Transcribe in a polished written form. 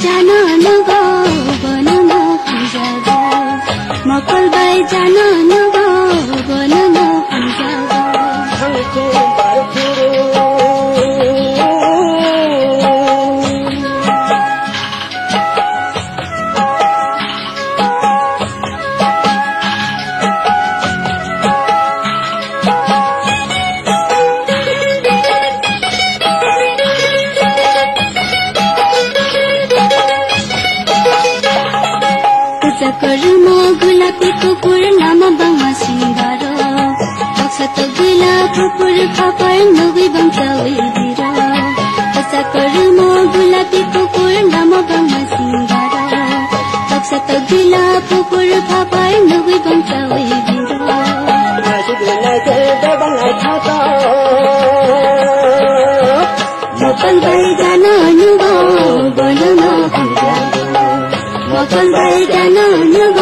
जान नगो बनाउन हन्जागो मकल बाई जान नगो बनाउन हन्जागो कर्म गुलाबी कुकुर नाम बंगा सिंगार अक्षत गुलाब कुकुर खपर नगै बंचा उइदिर असा कर्म गुलाबी कुकुर नाम बंगा सिंगार अक्षत गुलाब कुकुर खपर नगै बंचा उइदिर मकल बाई जान नुगो बनाउन हन्जागो मकल बाई जान नुगो